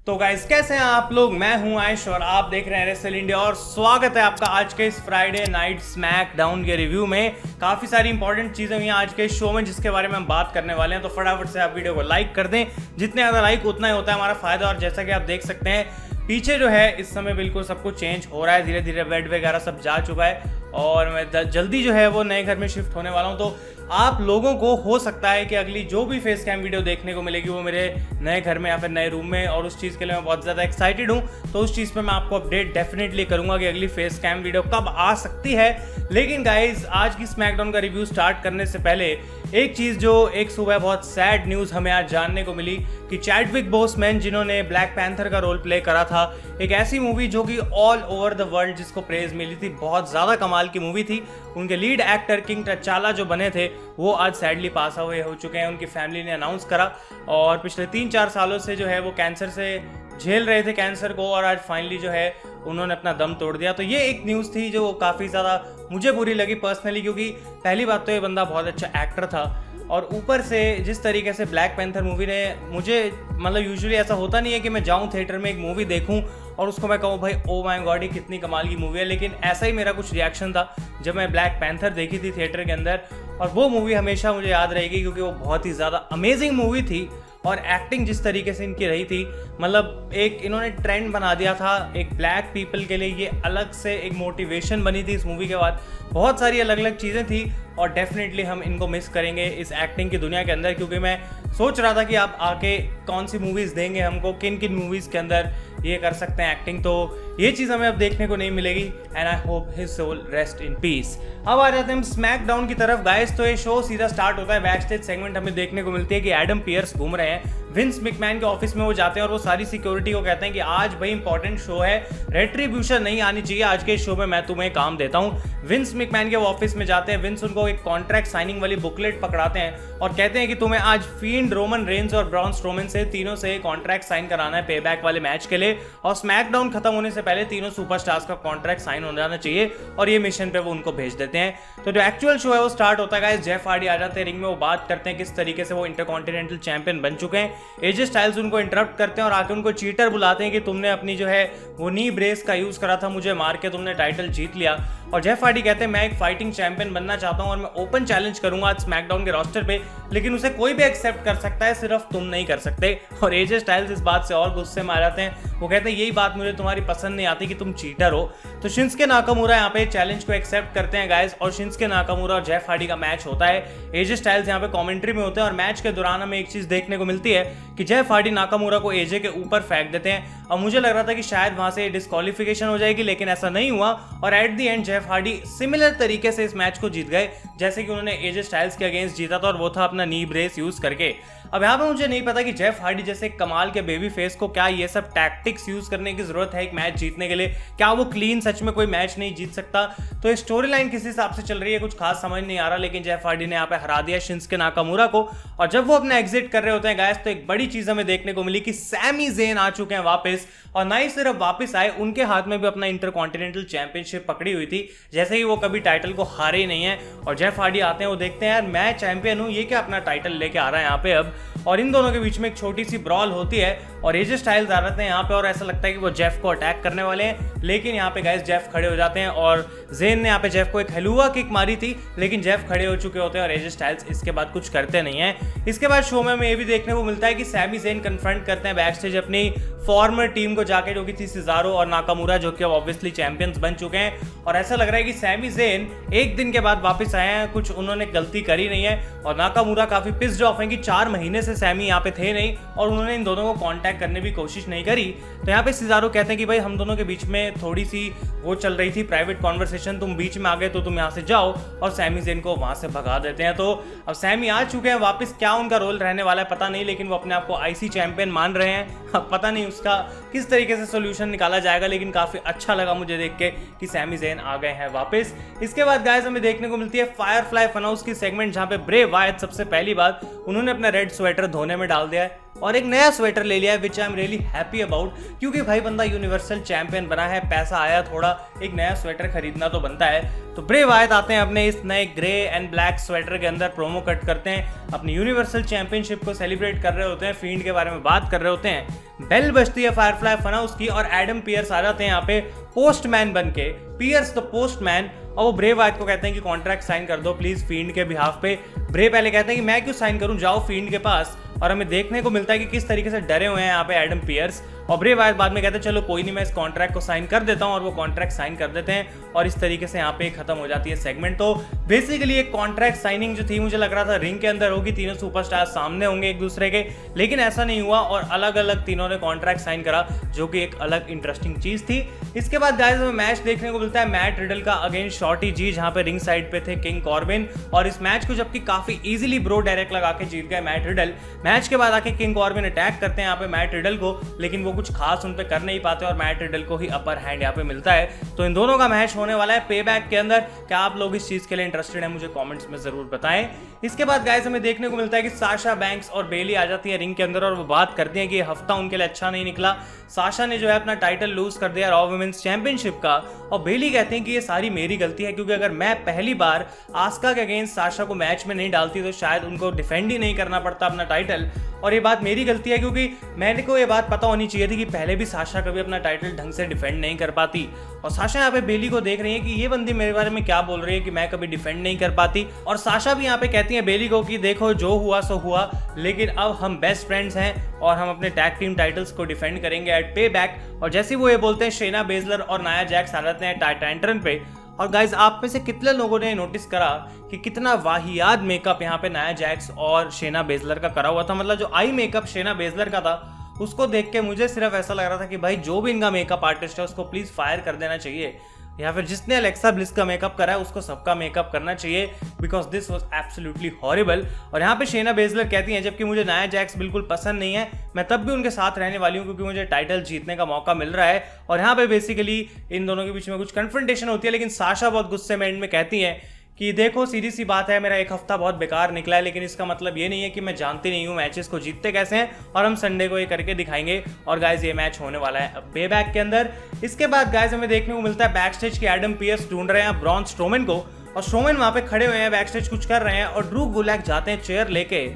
तो गाइस कैसे हैं आप लोग। मैं हूं आयुष और आप देख रहे हैं रेसल इंडिया और स्वागत है आपका आज के इस फ्राइडे नाइट स्मैकडाउन के रिव्यू में। काफ़ी सारी इंपॉर्टेंट चीज़ें हुई हैं आज के शो में जिसके बारे में हम बात करने वाले हैं, तो फटाफट से आप वीडियो को लाइक कर दें। जितने ज़्यादा लाइक उतना ही होता है हमारा फ़ायदा। और जैसा कि आप देख सकते हैं पीछे जो है इस समय बिल्कुल सब कुछ चेंज हो रहा है, धीरे धीरे बेड वगैरह सब जा चुका है और मैं जल्दी जो है वो नए घर में शिफ्ट होने वाला हूँ। तो आप लोगों को हो सकता है कि अगली जो भी फेस कैम वीडियो देखने को मिलेगी वो मेरे नए घर में या फिर नए रूम में, और उस चीज़ के लिए मैं बहुत ज़्यादा एक्साइटेड हूँ। तो उस चीज़ पे मैं आपको अपडेट डेफिनेटली करूँगा कि अगली फेस कैम वीडियो कब आ सकती है। लेकिन गाइज आज की स्मैकडाउन का रिव्यू स्टार्ट करने से पहले एक चीज़ जो एक सुबह बहुत सैड न्यूज़ हमें आज जानने को मिली कि चैडविक बोसमैन जिन्होंने ब्लैक पैंथर का रोल प्ले करा था, एक ऐसी मूवी जो कि ऑल ओवर द वर्ल्ड जिसको प्रेज मिली थी, बहुत ज़्यादा कमाल की मूवी थी। उनके लीड एक्टर किंग टचाला जो बने थे वो आज सैडली पास अवे हो चुके हैं, उनकी फैमिली ने अनाउंस करा। और पिछले 3-4 सालों से जो है वो कैंसर से झेल रहे थे कैंसर को, और आज फाइनली जो है उन्होंने अपना दम तोड़ दिया। तो ये एक न्यूज़ थी जो काफ़ी ज़्यादा मुझे बुरी लगी पर्सनली, क्योंकि पहली बात तो ये बंदा बहुत अच्छा एक्टर था और ऊपर से जिस तरीके से ब्लैक पैंथर मूवी ने मुझे, मतलब यूजुअली ऐसा होता नहीं है कि मैं जाऊं थिएटर में एक मूवी देखूं और उसको मैं कहूं भाई ओ माय गॉड ये कितनी कमाल की मूवी है, लेकिन ऐसा ही मेरा कुछ रिएक्शन था जब मैं ब्लैक पैंथर देखी थी थिएटर के अंदर। और वो मूवी हमेशा मुझे याद रहेगी क्योंकि वो बहुत ही ज़्यादा अमेजिंग मूवी थी। और एक्टिंग जिस तरीके से इनकी रही थी, मतलब एक इन्होंने ट्रेंड बना दिया था एक ब्लैक पीपल के लिए, ये अलग से एक मोटिवेशन बनी थी इस मूवी के बाद। बहुत सारी अलग अलग चीज़ें थी और डेफिनेटली हम इनको मिस करेंगे इस एक्टिंग की दुनिया के अंदर, क्योंकि मैं सोच रहा था कि आप आके कौन सी मूवीज़ देंगे हमको, किन किन मूवीज़ के अंदर ये कर सकते हैं एक्टिंग। तो ये चीज़ हमें अब देखने को नहीं मिलेगी and I hope his soul rest in peace. अब आ जाते हैं हम स्मैकडाउन की तरफ गाइस। तो ये शो सीधा स्टार्ट होता है, बैक स्टेज सेगमेंट हमें देखने को मिलती है कि एडम पियर्स घूम रहे हैं विंस मैकमैन के ऑफिस में। वो जाते हैं और वो सारी सिक्योरिटी को कहते हैं कि आज भाई इंपॉर्टेंट शो है, रेट्रीब्यूशन नहीं आनी चाहिए आज के शो में, मैं तुम्हें काम देता हूँ। विंस मैकमैन के ऑफिस में जाते हैं, विंस उनको एक कॉन्ट्रैक्ट साइनिंग वाली बुकलेट पकड़ाते हैं और कहते हैं कि तुम्हें आज फील्ड रोमन रेंज और ब्रॉन स्ट्रोमन से तीनों से कॉन्ट्रैक्ट साइन कराना है पे बैक वाले मैच के लिए, और स्मैकडाउन खत्म होने से पहले तीनों सुपरस्टार्स का कॉन्ट्रैक्ट साइन हो जाना चाहिए, और ये मिशन पे वो उनको भेज देते हैं। तो जो एक्चुअल शो है वो स्टार्ट होता है गाइस। जेफ हार्डी आ जाते हैं रिंग में, वो बात करते हैं किस तरीके से वो इंटरकॉन्टिनेंटल चैंपियन बन चुके हैं। एजे स्टाइल्स उनको इंटरप्ट करते हैं और आके उनको चीटर बुलाते हैं कि तुमने अपनी जो है वो नी ब्रेस का यूज करा था, मुझे मार के तुमने टाइटल जीत लिया। और जेफ हार्डी कहते हैं मैं एक फाइटिंग चैंपियन बनना चाहता हूं और मैं ओपन चैलेंज करूंगा आज स्मैकडाउन के रोस्टर पे, लेकिन उसे कोई भी एक्सेप्ट कर सकता है, सिर्फ तुम नहीं कर सकते। और एजे स्टाइल्स इस बात से और गुस्से में आ जाते हैं, वो कहते हैं यही बात मुझे तुम्हारी पसंद नहीं आती कि तुम चीटर हो। तो शिंस्के नाकामुरा यहाँ पे चैलेंज को एक्सेप्ट करते हैं गाइस, और शिंस्के नाकामुरा और जेफ हार्डी का मैच होता है। एजे स्टाइल्स यहाँ पे कमेंट्री में होते हैं और मैच के दौरान हमें एक चीज देखने को मिलती है कि जेफ हार्डी नाकामुरा को एजे के ऊपर फेंक देते हैं, और मुझे लग रहा था कि शायद वहां से डिस्क्वालिफिकेशन हो जाएगी, लेकिन ऐसा नहीं हुआ। और at the end Jeff Hardy similar तरीके से इस मैच को जीत गए जैसे कि उन्होंने एजे स्टाइल्स के अगेंस्ट जीता था, और वो था अपना नी ब्रेस यूज करके। अब यहाँ पे मुझे नहीं पता कि जेफ हार्डी जैसे कमाल के बेबी फेस को क्या ये सब टैक्टिक्स यूज करने की जरूरत है एक मैच जीतने के लिए, क्या वो क्लीन सच में कोई मैच नहीं जीत सकता। तो स्टोरी लाइन किस हिसाब से चल रही है कुछ खास समझ नहीं आ रहा, लेकिन जेफ हार्डी ने यहाँ पे हरा दिया शिंस्के नाकामुरा को। और जब वो अपना एग्जिट कर रहे होते हैं गाइस, तो एक बड़ी चीज हमें देखने को मिली कि सैमी ज़ेन आ चुके हैं वापस, और ना ही सिर्फ वापस आए, उनके हाथ में भी अपना इंटरकॉन्टिनेंटल चैंपियनशिप पकड़ी हुई थी, जैसे कि वो कभी टाइटल को हारे ही नहीं है। और जेफ हार्डी आते हैं, वो देखते हैं यार मैं चैंपियन हूँ, ये क्या अपना टाइटल लेके आ रहा है यहाँ पे अब। और इन दोनों के बीच में एक छोटी सी ब्रॉल होती है और एजे स्टाइल्स आ जाते हैं यहाँ पे, और ऐसा लगता है कि वो जेफ को अटैक करने वाले हैं, लेकिन यहाँ पे गाइस जेफ खड़े हो जाते हैं और ज़ेन ने यहाँ पे जेफ को एक हलुआ किक मारी थी, लेकिन जेफ खड़े हो चुके होते हैं और एजे स्टाइल्स इसके बाद कुछ करते नहीं है। इसके बाद शो में हमें ये भी देखने को मिलता है कि सैमी ज़ेन कन्फ्रंट करते हैं बैक स्टेज अपनी फॉर्मर टीम को जाके, जो कि थी सिजारो और नाकामुरा, जो कि अब ऑब्वियसली चैंपियंस बन चुके हैं। और ऐसा लग रहा है कि सैमी ज़ेन एक दिन के बाद वापस आए हैं, कुछ उन्होंने गलती करी नहीं है, और नाकामुरा काफी पिस्ड ऑफ है कि 4 महीने से सैमी यहाँ पे थे नहीं और उन्होंने इन दोनों को कांटेक्ट करने की कोशिश नहीं करी। तो यहाँ पे सिजारो कहते हैं कि भाई हम दोनों के बीच में थोड़ी सी वो चल रही थी प्राइवेट कॉन्वर्सेशन, तुम बीच में आ गए तो तुम यहाँ से जाओ, और सैमी ज़ेन को वहां से भगा देते हैं। तो अब सैमी आ चुके हैं वापस, क्या उनका रोल रहने वाला है पता नहीं, लेकिन वो अपने आप को आईसी चैंपियन मान रहे हैं। अब पता नहीं उसका किस तरीके से सोल्यूशन निकाला जाएगा, लेकिन काफी अच्छा लगा मुझे देख के कि सैमी ज़ेन आ गए हैं वापस। इसके बाद गाइस हमें देखने को मिलती है फायरफ्लाई फनहाउस की सेगमेंट, जहां पे ब्रे वायट सबसे पहली बात उन्होंने अपना रेड स्वेटर धोने में डाल दिया है। और एक नया स्वेटर ले लिया है, which I am really happy about, क्योंकि भाई बंदा यूनिवर्सल चैंपियन बना है, पैसा आया थोड़ा, एक नया स्वेटर खरीदना तो बनता है। तो ब्रे वायत आते हैं अपने इस नए ग्रे एंड ब्लैक स्वेटर के अंदर, प्रोमो कट करते हैं, अपनी यूनिवर्सल चैंपियनशिप को सेलिब्रेट कर रहे होते हैं, फील्ड के बारे में बात कर रहे होते हैं, बेल बजती है फायरफ्लाई फनहाउस की और एडम पियर्स आ जाते हैं यहाँ पे पोस्टमैन बन के, पियर्स द पोस्टमैन, और वो ब्रे वायत को कहते हैं कि कॉन्ट्रैक्ट साइन कर दो प्लीज फील्ड के बिहाफ पे। ब्रे पहले कहते हैं कि मैं क्यों साइन करूं, जाओ फील्ड के पास, और हमें देखने को मिलता है कि किस तरीके से डरे हुए हैं यहाँ पे एडम पियर्स, और ब्रे वायत बाद में कहते हैं चलो कोई नहीं मैं इस कॉन्ट्रैक्ट को साइन कर देता हूँ, और वो कॉन्ट्रैक्ट साइन कर देते हैं और इस तरीके से यहाँ पे खत्म हो जाती है सेगमेंट। तो बेसिकली एक कॉन्ट्रैक्ट साइनिंग जो थी मुझे लग रहा था रिंग के अंदर होगी, तीनों सुपरस्टार सामने होंगे एक दूसरे के, लेकिन ऐसा नहीं हुआ और अलग अलग तीनों ने कॉन्ट्रैक्ट साइन करा, जो कि एक अलग इंटरेस्टिंग चीज थी। इसके बाद गाइस हमें मैच देखने को मिलता है मैट रिडल का अगेंस्ट शॉर्टी जी, जहां पे रिंग साइड पे थे किंग कॉर्बिन, और इस मैच को जबकि काफी इजीली ब्रो डायरेक्ट लगा के जीत गए मैट रिडल। मैच के बाद आके किंग कॉर्बिन अटैक करते हैं यहाँ पे मैट रिडल को, लेकिन वो कुछ खास उन पे कर नहीं पाते और मैट रिडल को ही अपर हैंड यहाँ पे मिलता है। तो इन दोनों का मैच होने वाला है पे बैक के अंदर। क्या आप लोग इस चीज के लिए इंटरेस्टेड हैं, मुझे कमेंट्स में जरूर बताएं। इसके बाद गाइस हमें देखने को मिलता है कि साशा बैंक्स और बेली आ जाती है रिंग के अंदर और वो बात करती है कि ये हफ्ता उनके लिए अच्छा नहीं निकला, साशा ने जो है अपना टाइटल लूज कर दिया रॉ वुमेन्स चैंपियनशिप का, और बेली कहते हैं कि ये सारी मेरी गलती है, क्योंकि अगर मैं पहली बार आस्का के अगेंस्ट साशा को मैच में नहीं डालती तो शायद उनको डिफेंड ही नहीं करना पड़ता अपना टाइटल, और ये बात मेरी गलती है क्योंकि मैंने को ये बात पता होनी चाहिए थी कि पहले भी साशा कभी अपना टाइटल ढंग से डिफेंड नहीं कर पाती। और साशा यहाँ पे बेली को देख रही है कि ये बंदी मेरे बारे में क्या बोल रही है कि मैं कभी डिफेंड नहीं कर पाती, और साशा भी यहाँ पे कहती है बेली को कि देखो जो हुआ सो हुआ, लेकिन अब हम बेस्ट फ्रेंड्स हैं और हम अपने टैग टीम टाइटल्स को डिफेंड करेंगे एट पे बैक। और जैसे वो ये बोलते हैं शेना बेजलर और नाया जैक्स आ जाते हैं टाइटैंटरन पे। और गाइज आप में से कितने लोगों ने नोटिस करा कि कितना वाहियात मेकअप यहाँ पे नाया जैक्स और शेना बेजलर का करा हुआ था, मतलब जो आई मेकअप शेना बेजलर का था उसको देख के मुझे सिर्फ ऐसा लग रहा था कि भाई जो भी इनका मेकअप आर्टिस्ट है उसको प्लीज फायर कर देना चाहिए, या फिर जिसने अलेक्सा ब्लिस का मेकअप करा है उसको सबका मेकअप करना चाहिए, because this was absolutely horrible. और यहाँ पे शेना बेजलर कहती हैं जबकि मुझे नाया जैक्स बिल्कुल पसंद नहीं है, मैं तब भी उनके साथ रहने वाली हूँ क्योंकि मुझे टाइटल जीतने का मौका मिल रहा है। और यहाँ पे बेसिकली इन दोनों के बीच में कुछ कन्फ्रंटेशन होती है, लेकिन साशा बहुत गुस्से में एंड में कहती है कि देखो सीधी सी बात है मेरा एक हफ्ता बहुत बेकार निकला है, लेकिन इसका मतलब ये नहीं है कि मैं जानती नहीं हूँ मैचेस को जीतते कैसे हैं, और हम संडे को ये करके दिखाएंगे। और गाइज ये मैच होने वाला है अब पे बैक के अंदर। इसके बाद गाइज हमें देखने को मिलता है बैक स्टेज की एडम पियर्स ढूंढ रहे हैं ब्रॉन स्ट्रोमन को, और स्ट्रोमन वहां पे खड़े हुए हैं बैक स्टेज कुछ कर रहे हैं, और ड्रू गुलैक जाते हैं चेयर लेके,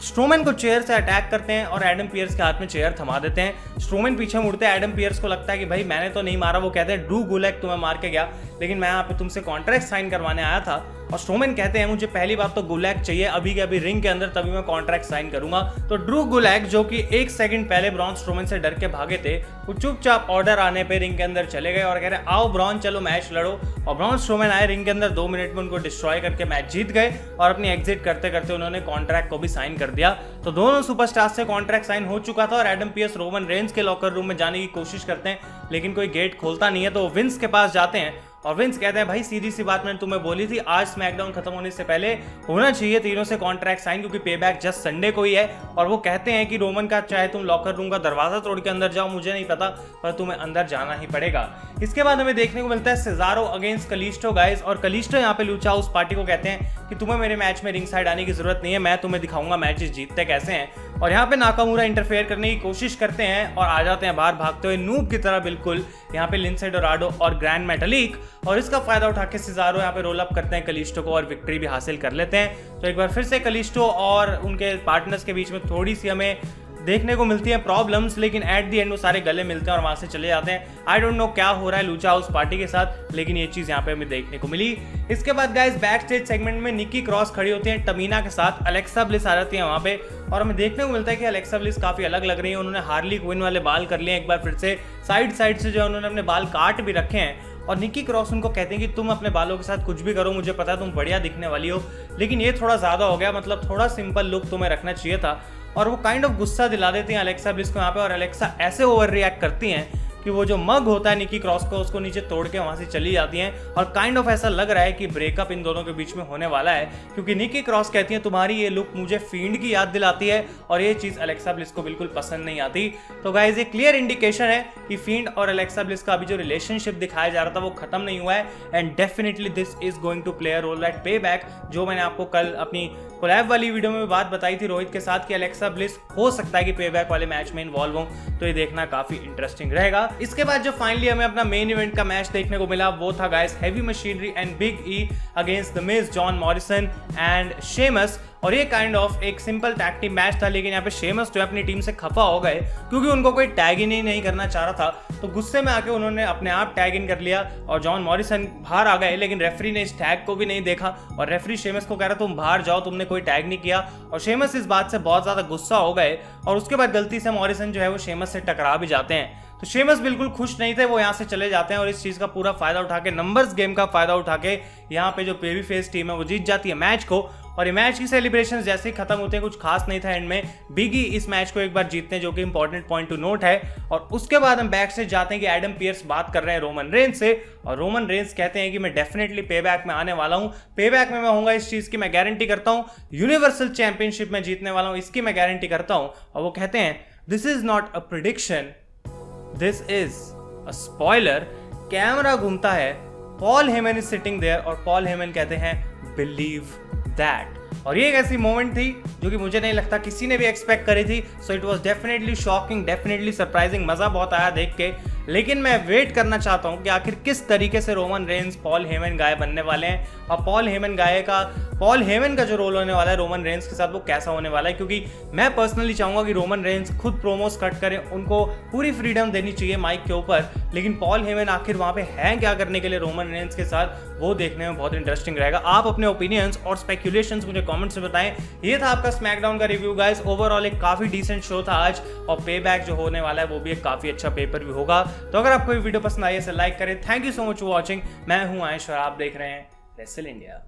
स्ट्रोमन को चेयर से अटैक करते हैं और एडम पियर्स के हाथ में चेयर थमा देते हैं। स्ट्रोमन पीछे मुड़ते हैं, एडम पियर्स को लगता है कि भाई मैंने तो नहीं मारा, वो कहते हैं ड्रू गुलैक तुम्हें मार के गया, लेकिन मैं यहाँ पे तुमसे कॉन्ट्रैक्ट साइन करवाने आया था। और स्ट्रोमन कहते हैं मुझे पहली बात तो गुलैक चाहिए अभी के अभी रिंग के अंदर, तभी मैं कॉन्ट्रैक्ट साइन करूंगा। तो ड्रू गुलैक जो कि एक सेकंड पहले ब्रॉन स्ट्रोमन से डर के भागे थे, वो चुपचाप ऑर्डर आने पे रिंग के अंदर चले गए और कह रहे आओ ब्रॉन चलो मैच लड़ो। और ब्रॉन स्ट्रोमन आए रिंग के अंदर, 2 मिनट में उनको डिस्ट्रॉय करके मैच जीत गए और अपनी एग्जिट करते करते उन्होंने कॉन्ट्रैक्ट को भी साइन कर दिया। तो दोनों सुपरस्टार से कॉन्ट्रैक्ट साइन हो चुका था और एडम पियर्स रोमन रेंज के लॉकर रूम में जाने की कोशिश करते हैं, लेकिन कोई गेट खोलता नहीं है, तो विंस के पास जाते हैं और विंस कहते हैं भाई सीधी सी बात मैंने तुम्हें बोली थी आज स्मैकडाउन खत्म होने से पहले होना चाहिए तीनों से कॉन्ट्रैक्ट साइन, क्योंकि पे बैक जस्ट संडे को ही है। और वो कहते हैं कि रोमन का चाहे तुम लॉकर रूम का दरवाजा तोड़ के अंदर जाओ मुझे नहीं पता, पर तुम्हें अंदर जाना ही पड़ेगा। इसके बाद हमें देखने को मिलता है सेजारो अगेंस्ट कलिस्टो गाइस, और कलिस्टो यहाँ पे लूचा हाउस पार्टी को कहते हैं कि तुम्हें मेरे मैच में रिंग साइड आने की जरूरत नहीं है, मैं तुम्हें दिखाऊंगा मैचेस जीतते कैसे हैं। और यहाँ पे नाकामुरा इंटरफेयर करने की कोशिश करते हैं और आ जाते हैं बाहर भागते हुए नूब की तरह बिल्कुल यहाँ पे लिंसे डोराडो और ग्रैंड मेटालिक, और इसका फायदा उठा के सेजारो यहाँ पे रोल अप करते हैं कलिस्टो को और विक्ट्री भी हासिल कर लेते हैं। तो एक बार फिर से कलिस्टो और उनके पार्टनर्स के बीच में थोड़ी सी हमें देखने को मिलती है प्रॉब्लम्स, लेकिन एट दी एंड वो सारे गले मिलते हैं और वहां से चले जाते हैं। आई डोंट नो क्या हो रहा है लूचा हाउस पार्टी के साथ, लेकिन ये चीज यहाँ पे हमें देखने को मिली। इसके बाद गाइस बैक स्टेज सेगमेंट में निक्की क्रॉस खड़ी होती है टमीना के साथ, अलेक्सा ब्लिस आ जाती है वहां पे, और हमें देखने को मिलता है कि अलेक्सा ब्लिस काफी अलग लग रही है। उन्होंने हार्ली क्विन वाले बाल कर लिए एक बार फिर से, साइड से जो उन्होंने अपने बाल काट भी रखे हैं, और निक्की क्रॉस उनको कहते हैं कि तुम अपने बालों के साथ कुछ भी करो, मुझे पता है तुम बढ़िया दिखने वाली हो, लेकिन ये थोड़ा ज्यादा हो गया, मतलब थोड़ा सिंपल लुक तुम्हें रखना चाहिए था। और वो काइंड ऑफ गुस्सा दिला देती हैं अलेक्सा ब्लिस को यहाँ पे, और अलेक्सा ऐसे ओवर रिएक्ट करती हैं कि वो जो मग होता है निकी क्रॉस का उसको नीचे तोड़ के वहां से चली जाती हैं और काइंड ऑफ ऐसा लग रहा है कि ब्रेकअप इन दोनों के बीच में होने वाला है, क्योंकि निकी क्रॉस कहती है तुम्हारी ये लुक मुझे फील्ड की याद दिलाती है और ये चीज अलेक्सा ब्लिस को बिल्कुल पसंद नहीं आती। तो गाइज ये क्लियर इंडिकेशन है कि फील्ड और अलेक्सा ब्लिस का अभी जो रिलेशनशिप दिखाया जा रहा था वो खत्म नहीं हुआ है and definitely this is going to play a role at payback. जो मैंने आपको कल अपनी कोलैब वाली वीडियो में बात बताई थी रोहित के साथ कि अलेक्सा ब्लिस हो सकता है कि पे बैक वाले मैच में इन्वॉल्व हो, तो ये देखना काफी इंटरेस्टिंग रहेगा। इसके बाद जो फाइनली हमें अपना मेन इवेंट का मैच देखने को मिला वो था guys heavy machinery and big E against the Miz, John Morrison and Sheamus. और ये काइंड ऑफ एक सिंपल टैग टीम मैच था, लेकिन यहाँ पे शेमस जो है अपनी टीम से खफा हो गए क्योंकि उनको कोई टैग इन नहीं करना चाह रहा था, तो गुस्से में आके उन्होंने अपने आप टैग इन कर लिया और जॉन मॉरिसन बाहर आ गए। लेकिन रेफरी ने इस टैग को भी नहीं देखा और रेफरी शेमस को कह रहा तुम बाहर जाओ, तुमने कोई टैग नहीं किया। और शेमस इस बात से बहुत ज्यादा गुस्सा हो गए और उसके बाद गलती से मॉरिसन जो है वो शेमस से टकरा भी जाते हैं। तो शेमस बिल्कुल खुश नहीं थे, वो यहाँ से चले जाते हैं और इस चीज का पूरा फायदा उठा के, नंबर्स गेम का फायदा उठा के यहाँ पे जो बेबी फेस टीम है वो जीत जाती है मैच को। और ये मैच की सेलिब्रेशन जैसे ही खत्म होते हैं, कुछ खास नहीं था एंड में, बिगी इस मैच को एक बार जीतते हैं जो कि इंपॉर्टेंट पॉइंट टू नोट है। और उसके बाद हम बैक से जाते हैं कि एडम पियर्स बात कर रहे हैं रोमन रेंस से और रोमन रेंस कहते हैं कि मैं डेफिनेटली पे बैक में आने वाला हूँ, पे बैक में मैं होऊंगा, इस चीज की मैं गारंटी करता हूँ, यूनिवर्सल चैंपियनशिप में जीतने वाला हूँ, इसकी मैं गारंटी करता हूँ। और वो कहते हैं this is not a prediction, this is a spoiler. Camera घूमता है, Paul Heyman is sitting there और पॉल हेमन कहते हैं बिलीव दैट। और ये एक ऐसी मोमेंट थी जो कि मुझे नहीं लगता किसी ने भी एक्सपेक्ट करी थी। So it was definitely shocking, definitely surprising, मजा बहुत आया देख के। लेकिन मैं वेट करना चाहता हूं कि आखिर किस तरीके से रोमन रेंस पॉल हेमन गाय बनने वाले हैं और पॉल हेमन का जो रोल होने वाला है रोमन रेंस के साथ वो कैसा होने वाला है, क्योंकि मैं पर्सनली चाहूंगा कि रोमन रेंस खुद प्रोमोस कट करें, उनको पूरी फ्रीडम देनी चाहिए माइक के ऊपर। लेकिन पॉल हेमन आखिर वहां पे है क्या करने के लिए रोमन रेंस के साथ, वो देखने में बहुत इंटरेस्टिंग रहेगा। आप अपने ओपिनियंस और स्पेक्यूलेशंस मुझे कमेंट्स में बताएं। ये था आपका स्मैकडाउन का रिव्यू गाइस। ओवरऑल एक काफी डिसेंट शो था आज और पे बैक जो होने वाला है वो भी एक काफी अच्छा पेपर भी होगा। तो अगर आपको ये वीडियो पसंद आई है लाइक करें। Thank you so much for watching. मैं हूं आयुष और आप देख रहे हैं रेसल इंडिया।